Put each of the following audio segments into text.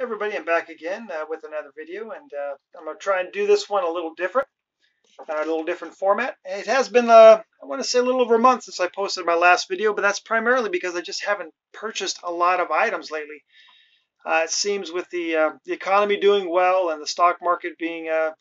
Everybody, I'm back again with another video, and I'm going to try and do this one a little different format. It has been, I want to say, a little over a month since I posted my last video, but that's primarily because I just haven't purchased a lot of items lately. It seems with the economy doing well and the stock market being at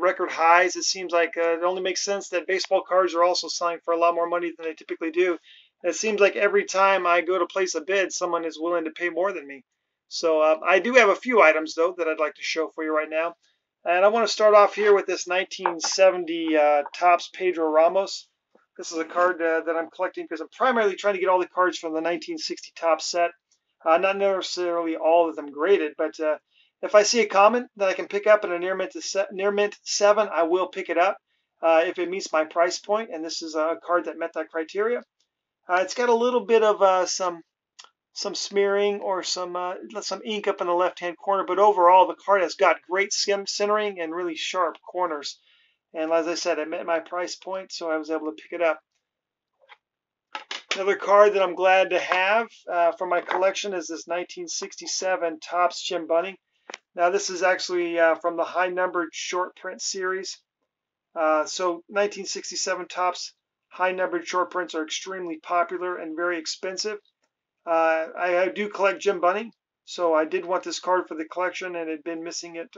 record highs, it seems like it only makes sense that baseball cards are also selling for a lot more money than they typically do. And it seems like every time I go to place a bid, someone is willing to pay more than me. So I do have a few items though that I'd like to show for you right now. And I want to start off here with this 1970 Topps Pedro Ramos. This is a card that I'm collecting because I'm primarily trying to get all the cards from the 1960 Topps set. Not necessarily all of them graded, but if I see a common that I can pick up in a near mint 7, I will pick it up if it meets my price point. And this is a card that met that criteria. It's got a little bit of some smearing or some ink up in the left-hand corner, but overall the card has got great centering and really sharp corners. And as I said, it met my price point, so I was able to pick it up. Another card that I'm glad to have for my collection is this 1967 Topps Jim Bunning. Now this is actually from the high numbered short print series. So 1967 Topps high numbered short prints are extremely popular and very expensive. I do collect Jim Bunning, so I did want this card for the collection and had been missing it.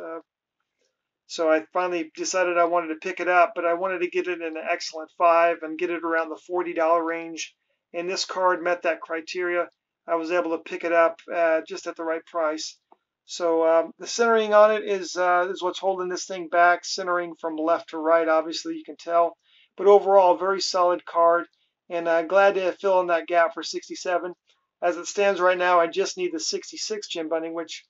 So I finally decided I wanted to pick it up, but I wanted to get it in an excellent 5 and get it around the $40 range. And this card met that criteria. I was able to pick it up just at the right price. So the centering on it is what's holding this thing back, centering from left to right, obviously you can tell. But overall, very solid card, and glad to fill in that gap for 67. As it stands right now, I just need the 66 Jim Bunning, which,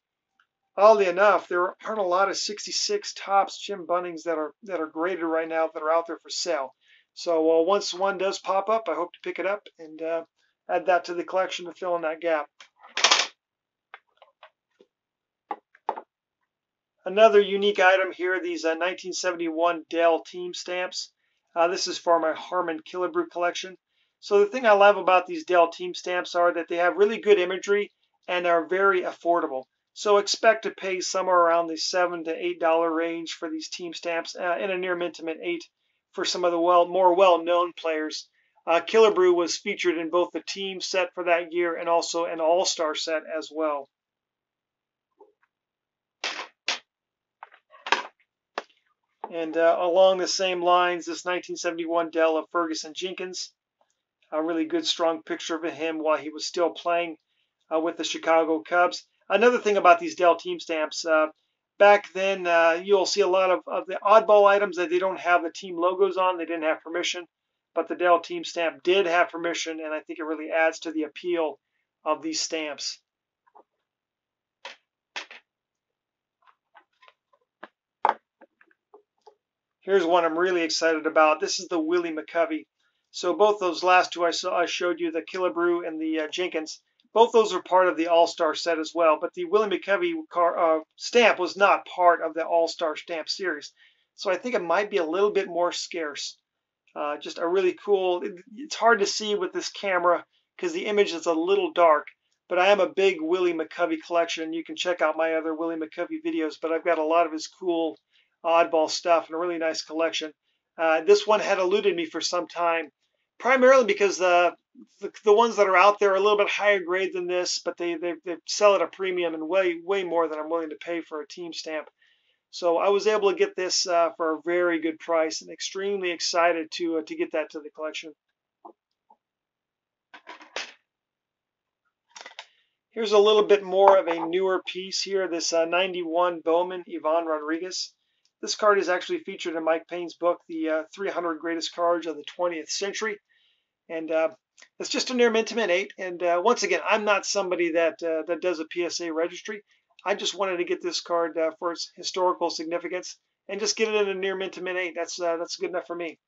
oddly enough, there aren't a lot of 66 Topps Jim Bunnings that are graded right now that are out there for sale. So once one does pop up, I hope to pick it up and add that to the collection to fill in that gap. Another unique item here, these 1971 Dell team stamps. This is for my Harmon Killebrew collection. So the thing I love about these Dell team stamps are that they have really good imagery and are very affordable. So expect to pay somewhere around the $7 to $8 range for these team stamps, in a near mint to mint 8 for some of the more well-known players. Killebrew was featured in both the team set for that year and also an all-star set as well. And along the same lines, this 1971 Dell of Ferguson Jenkins. A really good, strong picture of him while he was still playing with the Chicago Cubs. Another thing about these Dell team stamps, back then you'll see a lot of the oddball items that they don't have the team logos on. They didn't have permission, but the Dell team stamp did have permission, and I think it really adds to the appeal of these stamps. Here's one I'm really excited about. This is the Willie McCovey. So both those last two I showed you, the Killebrew and the Jenkins, both those are part of the All-Star set as well. But the Willie McCovey stamp was not part of the All-Star stamp series. So I think it might be a little bit more scarce. Just a really cool, it's hard to see with this camera because the image is a little dark. But I am a big Willie McCovey collection. You can check out my other Willie McCovey videos, but I've got a lot of his cool oddball stuff and a really nice collection. This one had eluded me for some time, primarily because the ones that are out there are a little bit higher grade than this, but they sell at a premium and way more than I'm willing to pay for a team stamp. So I was able to get this for a very good price, and extremely excited to get that to the collection. Here's a little bit more of a newer piece here. This 91 Bowman Yvonne Rodriguez. This card is actually featured in Mike Payne's book, The 300 Greatest Cards of the 20th Century. And it's just a near mint to mint 8. And once again, I'm not somebody that does a PSA registry. I just wanted to get this card for its historical significance and just get it in a near mint to mint 8. That's good enough for me.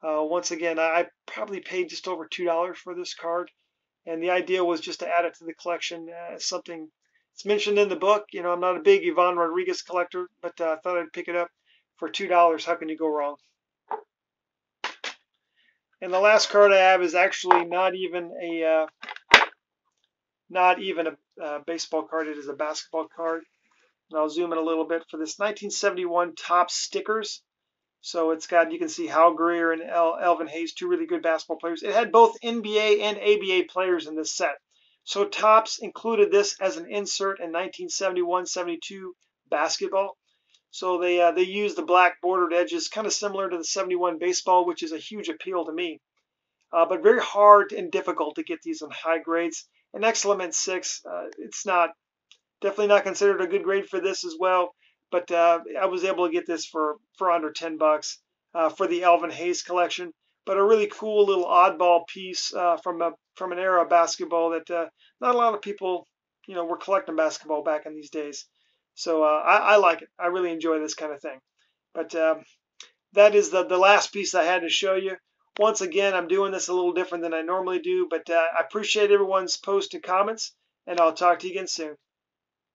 Once again, I probably paid just over $2 for this card. And the idea was just to add it to the collection as something. It's mentioned in the book. You know, I'm not a big Yvonne Rodriguez collector, but I thought I'd pick it up for $2. How can you go wrong? And the last card I have is actually not even not even a baseball card. It is a basketball card. And I'll zoom in a little bit for this 1971 Topps stickers. So it's got, you can see Hal Greer and Elvin Hayes, two really good basketball players. It had both NBA and ABA players in this set. So Topps included this as an insert in 1971-72 basketball. So they used the black bordered edges, kind of similar to the 71 baseball, which is a huge appeal to me. But very hard and difficult to get these in high grades. An Excellent 6, it's definitely not considered a good grade for this as well. But I was able to get this for under $10 for the Elvin Hayes collection. But a really cool little oddball piece from an era of basketball that not a lot of people, were collecting basketball back in these days. So I like it. I really enjoy this kind of thing. But that is the last piece I had to show you. Once again, I'm doing this a little different than I normally do, but I appreciate everyone's posts and comments, and I'll talk to you again soon.